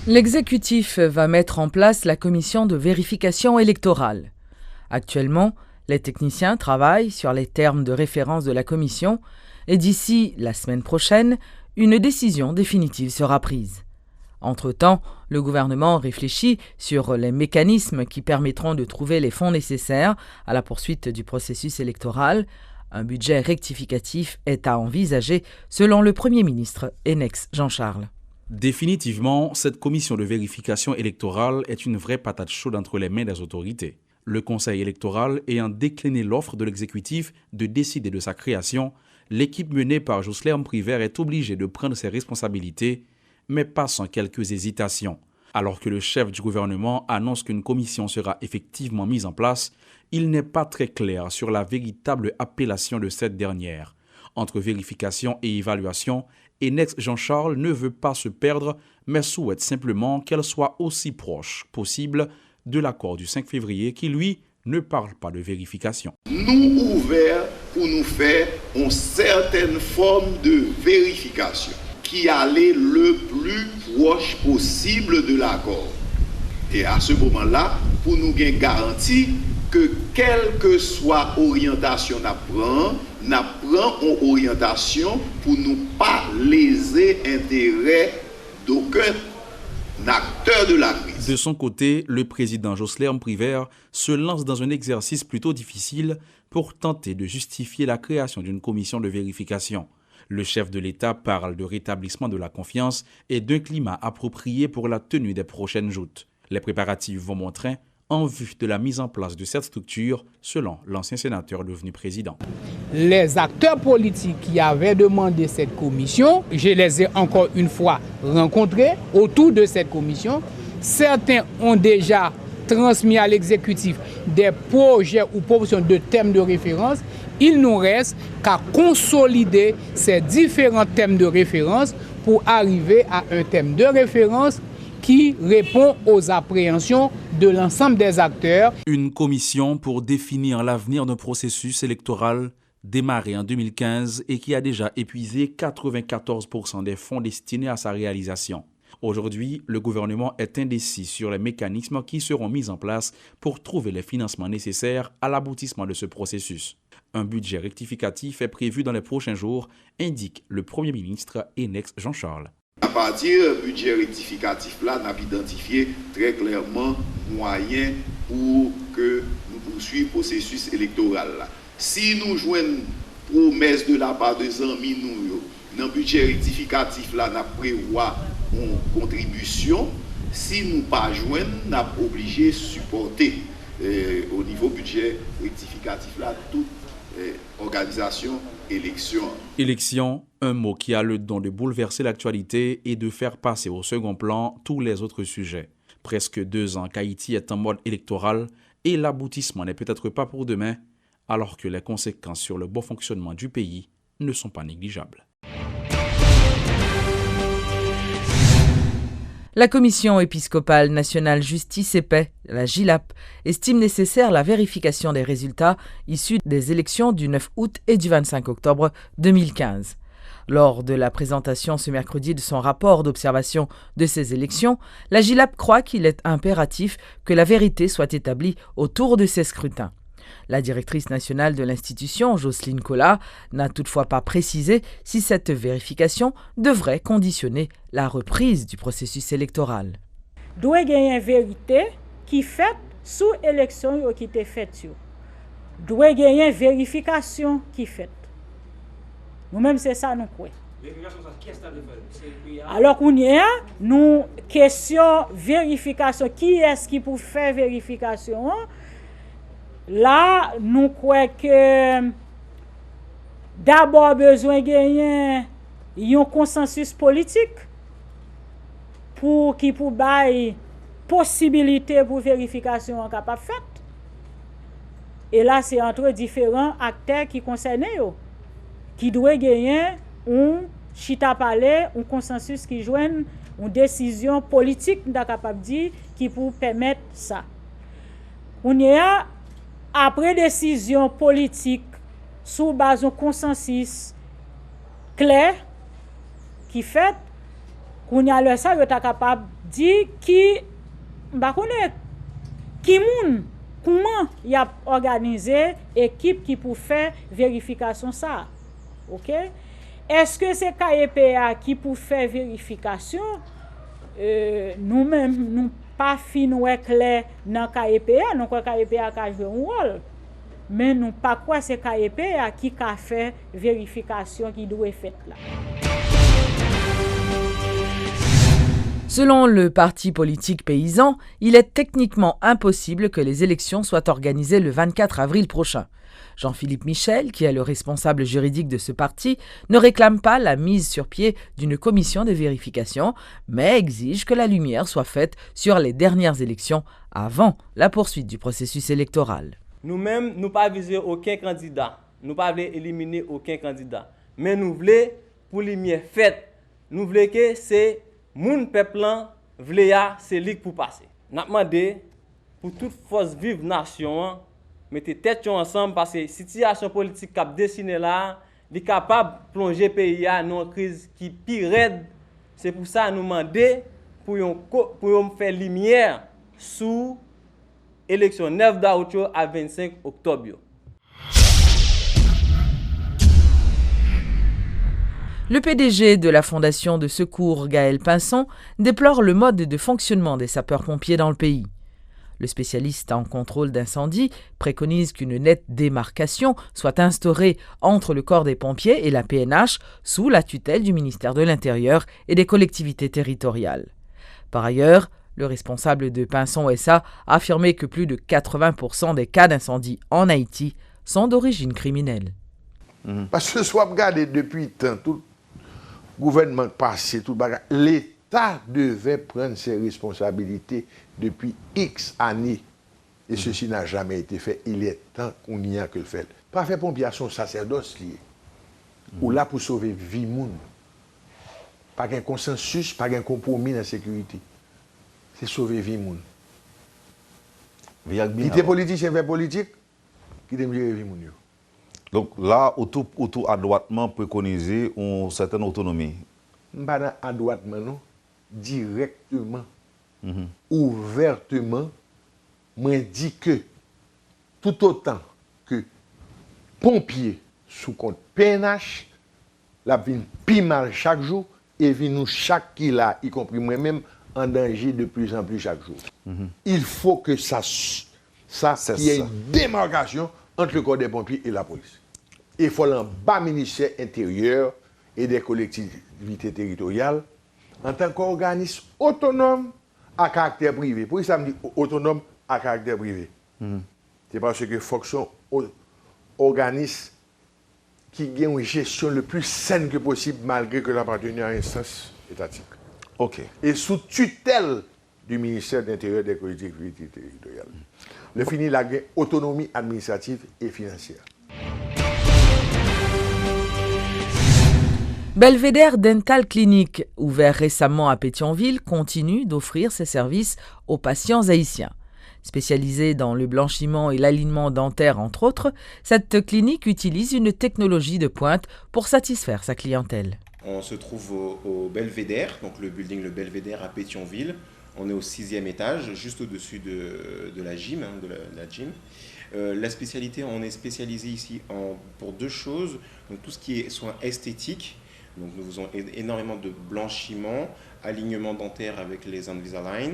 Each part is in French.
L'exécutif va mettre en place la commission de vérification électorale. Actuellement, les techniciens travaillent sur les termes de référence de la commission et d'ici la semaine prochaine, une décision définitive sera prise. Entre-temps, le gouvernement réfléchit sur les mécanismes qui permettront de trouver les fonds nécessaires à la poursuite du processus électoral. Un budget rectificatif est à envisager selon le Premier ministre Enex Jean-Charles. Définitivement, cette commission de vérification électorale est une vraie patate chaude entre les mains des autorités. Le Conseil électoral ayant décliné l'offre de l'exécutif de décider de sa création, l'équipe menée par Josler Mprivert est obligée de prendre ses responsabilités, mais pas sans quelques hésitations. Alors que le chef du gouvernement annonce qu'une commission sera effectivement mise en place, il n'est pas très clair sur la véritable appellation de cette dernière. Entre vérification et évaluation, Enex Jean-Charles ne veut pas se perdre, mais souhaite simplement qu'elle soit aussi proche possible de l'accord du 5 février qui, lui, ne parle pas de vérification. Nous ouverts pour nous faire une certaine forme de vérification qui allait le plus proche possible de l'accord. Et à ce moment-là, pour nous garantir que quelle que soit l'orientation nous prenons une orientation pour ne pas léser l'intérêt d'aucun acteur de la crise. De son côté, le président Josler Mprivert se lance dans un exercice plutôt difficile pour tenter de justifier la création d'une commission de vérification. Le chef de l'État parle de rétablissement de la confiance et d'un climat approprié pour la tenue des prochaines joutes. Les préparatifs vont bon train en vue de la mise en place de cette structure, selon l'ancien sénateur devenu président. Les acteurs politiques qui avaient demandé cette commission, je les ai encore une fois rencontrés autour de cette commission. Certains ont déjà transmis à l'exécutif des projets ou propositions de thèmes de référence. Il nous reste qu'à consolider ces différents thèmes de référence pour arriver à un thème de référence qui répond aux appréhensions de l'ensemble des acteurs. Une commission pour définir l'avenir d'un processus électoral démarré en 2015 et qui a déjà épuisé 94% des fonds destinés à sa réalisation. Aujourd'hui, le gouvernement est indécis sur les mécanismes qui seront mis en place pour trouver les financements nécessaires à l'aboutissement de ce processus. Un budget rectificatif est prévu dans les prochains jours, indique le Premier ministre Enex Jean-Charles. À partir du budget rectificatif, là, nous avons identifié très clairement moyens pour que nous poursuivions le processus électoral. Là. Si nous jouons une promesse de la part des amis, nous, dans le budget rectificatif, là, nous prévoyons une contribution. Si nous ne pas jouons, nous sommes obligés de supporter au niveau budget rectificatif, là, toute organisation, élection. Élection, un mot qui a le don de bouleverser l'actualité et de faire passer au second plan tous les autres sujets. Presque 2 ans qu'Haïti est en mode électoral et l'aboutissement n'est peut-être pas pour demain, alors que les conséquences sur le bon fonctionnement du pays ne sont pas négligeables. La Commission épiscopale nationale Justice et Paix, la JILAP, estime nécessaire la vérification des résultats issus des élections du 9 août et du 25 octobre 2015. Lors de la présentation ce mercredi de son rapport d'observation de ces élections, la JILAP croit qu'il est impératif que la vérité soit établie autour de ces scrutins. La directrice nationale de l'institution, Jocelyne Collat, n'a toutefois pas précisé si cette vérification devrait conditionner la reprise du processus électoral. Doit y avoir une vérité qui fait sous élection qui était faite. Doit y avoir une vérification qui fait. Nous-mêmes, c'est ça nous croyons. Alors qu'on y a, nous question vérification. Qui est-ce qui peut faire vérification? Là, nous croyons que d'abord besoin de gagner un consensus politique pour bailler possibilité pour vérification capable faite. Et là, c'est entre différents acteurs qui concernent qui doivent gagner un chita palais, un consensus qui joigne une décision politique capable dire qui pour permettre ça. On y a après décision politique sous base d'un consensus clair qui fait qu'on y a le ça, yo ta capable dire qui qui moun comment y a organisé équipe qui pour faire vérification ça. OK? Est-ce que c'est KEPA qui pour faire vérification nous-mêmes nous pas fin clair dans KEPA, non quoi KEPA a joué un rôle. Mais nous pas quoi c'est KEPA qui a fait vérification qui doit être faite là. Selon le parti politique paysan, il est techniquement impossible que les élections soient organisées le 24 avril prochain. Jean-Philippe Michel, qui est le responsable juridique de ce parti, ne réclame pas la mise sur pied d'une commission de vérification, mais exige que la lumière soit faite sur les dernières élections avant la poursuite du processus électoral. Nous-mêmes, nous ne pas viser aucun candidat, nous ne pas éliminer aucun candidat, mais nous voulons pour lumière faite, nous voulons que c'est moun peuple vle c'est ligue pour passer. N'a demandé pour toute force vive nation mettez tête ensemble parce que situation politique cap dessiné là, est capable plonger pays à une crise qui pire raide. C'est pour ça nous demander pour faire lumière sous élection 9 d'août à 25 octobre. Le PDG de la Fondation de secours Gaël Pinson déplore le mode de fonctionnement des sapeurs-pompiers dans le pays. Le spécialiste en contrôle d'incendie préconise qu'une nette démarcation soit instaurée entre le corps des pompiers et la PNH sous la tutelle du ministère de l'Intérieur et des collectivités territoriales. Par ailleurs, le responsable de Pinson SA a affirmé que plus de 80% des cas d'incendie en Haïti sont d'origine criminelle. Parce que soit regardé depuis tant, tout gouvernement passé, tout bagage, l'État devait prendre ses responsabilités depuis X années. Et ceci n'a jamais été fait. Il est temps qu'on y a que le fait. Pas faire pompier à son sacerdoce lié. Ou là pour sauver vie monde. Pas un consensus, pas un compromis dans la sécurité. C'est sauver vie monde. Qui était politicien fait politique, qui était vie monde. Donc là, auto adroitement préconiser une certaine autonomie. Pas adroitement, non. Directement, ouvertement, moi dit que tout autant que pompier sous compte PNH, la vie plus mal chaque jour et vie nous chaque qui là, y compris moi-même, en danger de plus en plus chaque jour. Il faut que ça qu'il y ait une démarcation entre le corps des pompiers et la police. Il faut un bas ministère intérieur et des collectivités territoriales en tant qu'organisme autonome à caractère privé. Pourquoi ça me dit autonome à caractère privé? C'est parce que fonction organisme qui gagne une gestion le plus saine que possible malgré que l'appartenance à une instance étatique. OK. Et sous tutelle du ministère de l'Intérieur et des collectivités territoriales. Le fini la autonomie administrative et financière. Belvédère Dental Clinic, ouvert récemment à Pétionville, continue d'offrir ses services aux patients haïtiens. Spécialisée dans le blanchiment et l'alignement dentaire, entre autres, cette clinique utilise une technologie de pointe pour satisfaire sa clientèle. On se trouve au Belvédère, donc le building Le Belvédère à Pétionville. On est au 6e étage, juste au-dessus de la gym. La spécialité, on est spécialisé ici pour deux choses. Donc tout ce qui est soins esthétiques. Donc nous faisons énormément de blanchiment, alignement dentaire avec les Invisalign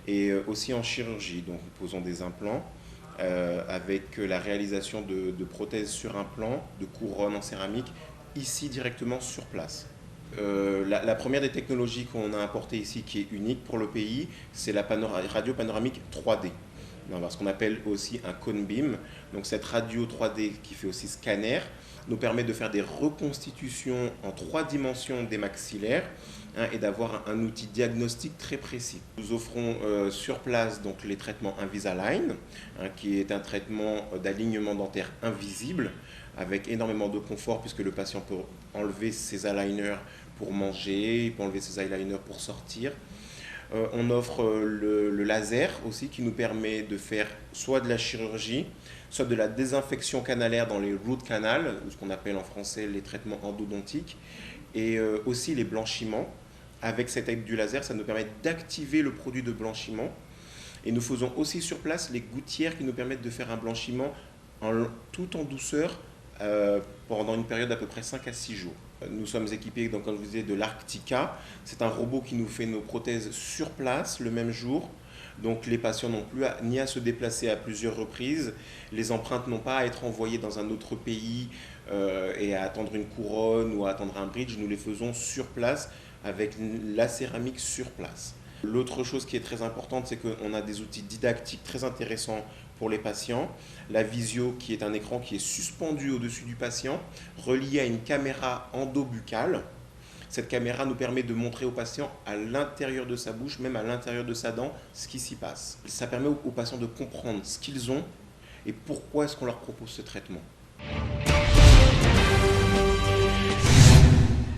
et aussi en chirurgie. Donc nous posons des implants avec la réalisation de prothèses sur implant, de couronnes en céramique, ici directement sur place. La première des technologies qu'on a importée ici qui est unique pour le pays, c'est la radio panoramique 3D. Ce qu'on appelle aussi un cone beam. Donc cette radio 3D qui fait aussi scanner nous permet de faire des reconstitutions en 3 dimensions des maxillaires et d'avoir un outil diagnostique très précis. Nous offrons sur place donc les traitements Invisalign, qui est un traitement d'alignement dentaire invisible avec énormément de confort puisque le patient peut enlever ses aligners pour manger, il peut enlever ses eyeliners pour sortir. On offre le laser aussi qui nous permet de faire soit de la chirurgie, soit de la désinfection canalaire dans les root canals, ou ce qu'on appelle en français les traitements endodontiques, et aussi les blanchiments avec cette aide du laser, ça nous permet d'activer le produit de blanchiment. Et nous faisons aussi sur place les gouttières qui nous permettent de faire un blanchiment tout en douceur pendant une période d'à peu près 5 à 6 jours. Nous sommes équipés, donc, comme je vous disais, de l'Arctica. C'est un robot qui nous fait nos prothèses sur place le même jour. Donc les patients n'ont plus ni à se déplacer à plusieurs reprises. Les empreintes n'ont pas à être envoyées dans un autre pays et à attendre une couronne ou à attendre un bridge. Nous les faisons sur place avec la céramique sur place. L'autre chose qui est très importante, c'est qu'on a des outils didactiques très intéressants pour les patients. La visio, qui est un écran qui est suspendu au-dessus du patient, relié à une caméra endobuccale. Cette caméra nous permet de montrer au patient à l'intérieur de sa bouche, même à l'intérieur de sa dent, ce qui s'y passe. Ça permet aux patients de comprendre ce qu'ils ont et pourquoi est-ce qu'on leur propose ce traitement.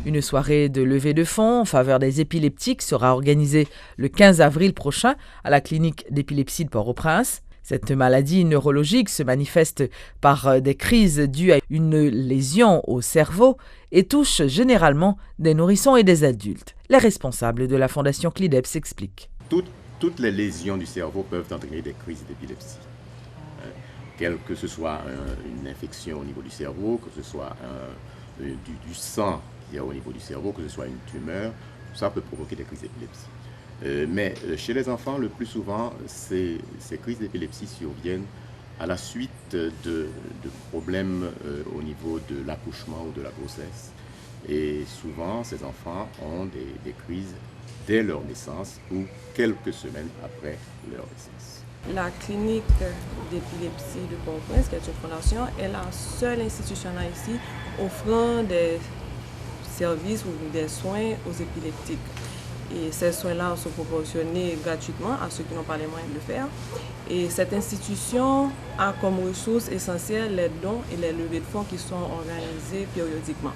Une soirée de levée de fonds en faveur des épileptiques sera organisée le 15 avril prochain à la clinique d'épilepsie de Port-au-Prince. Cette maladie neurologique se manifeste par des crises dues à une lésion au cerveau et touche généralement des nourrissons et des adultes. Les responsables de la Fondation CLIDEP s'expliquent. Toutes les lésions du cerveau peuvent entraîner des crises d'épilepsie. Quelle que ce soit une infection au niveau du cerveau, que ce soit du sang qu'il y a au niveau du cerveau, que ce soit une tumeur, ça peut provoquer des crises d'épilepsie. Mais chez les enfants, le plus souvent, ces crises d'épilepsie surviennent à la suite de problèmes au niveau de l'accouchement ou de la grossesse. Et souvent, ces enfants ont des crises dès leur naissance ou quelques semaines après leur naissance. La clinique d'épilepsie de Port-au-Prince, qui est une fondation, est la seule institution ici offrant des services ou des soins aux épileptiques. Et ces soins-là sont proportionnés gratuitement à ceux qui n'ont pas les moyens de le faire. Et cette institution a comme ressources essentielles les dons et les levées de fonds qui sont organisés périodiquement.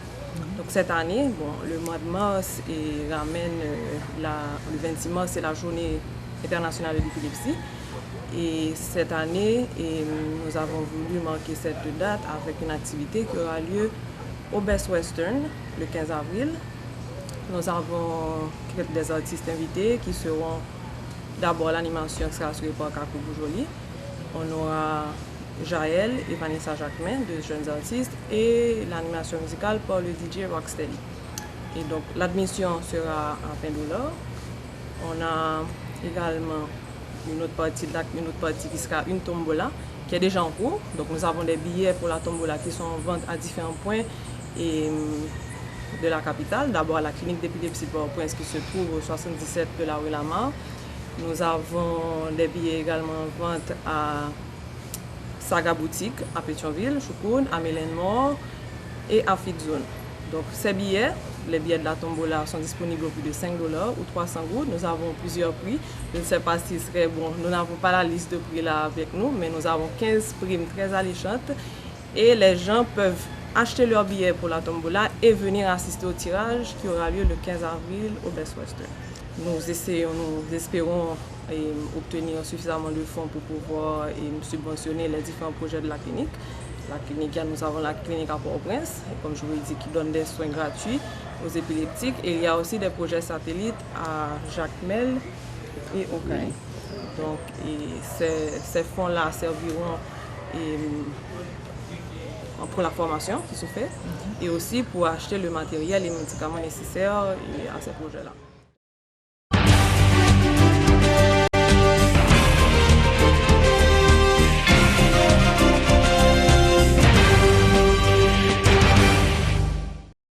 Donc cette année, le mois de mars ramène le 26 mars, c'est la journée internationale de l'épilepsie. Et cette année, nous avons voulu marquer cette date avec une activité qui aura lieu au Best Western le 15 avril. Nous avons des artistes invités qui seront d'abord l'animation qui sera assurée par Kakou Boujoli. On aura Jaël et Vanessa Jacquemin, deux jeunes artistes, et l'animation musicale par le DJ Rocksteady. Et donc l'admission sera à $20. On a également une autre partie qui sera une tombola qui est déjà en cours. Donc nous avons des billets pour la tombola qui sont en vente à différents points de la capitale. D'abord à la clinique d'épilepsie de Port-au-Prince qui se trouve au 77 de la rue Lamar. Nous avons des billets également en vente à Saga Boutique, à Pétionville, Choukoun, à Mélène-Mort et à Fit Zone. Donc ces billets, les billets de la tombola sont disponibles au prix de $5 ou 300 gouttes. Nous avons plusieurs prix. Je ne sais pas si ce serait bon. Nous n'avons pas la liste de prix là avec nous, mais nous avons 15 primes très alléchantes. Et les gens peuvent acheter leur billet pour la tombola et venir assister au tirage qui aura lieu le 15 avril au Best Western. Nous espérons obtenir suffisamment de fonds pour pouvoir subventionner les différents projets de la clinique. Nous avons la clinique à Port-au-Prince, comme je vous l'ai dit, qui donne des soins gratuits aux épileptiques. Et il y a aussi des projets satellites à Jacmel et au Caille. Donc, ces fonds-là serviront pour la formation qui se fait et aussi pour acheter le matériel et les médicaments nécessaires à ces projets-là.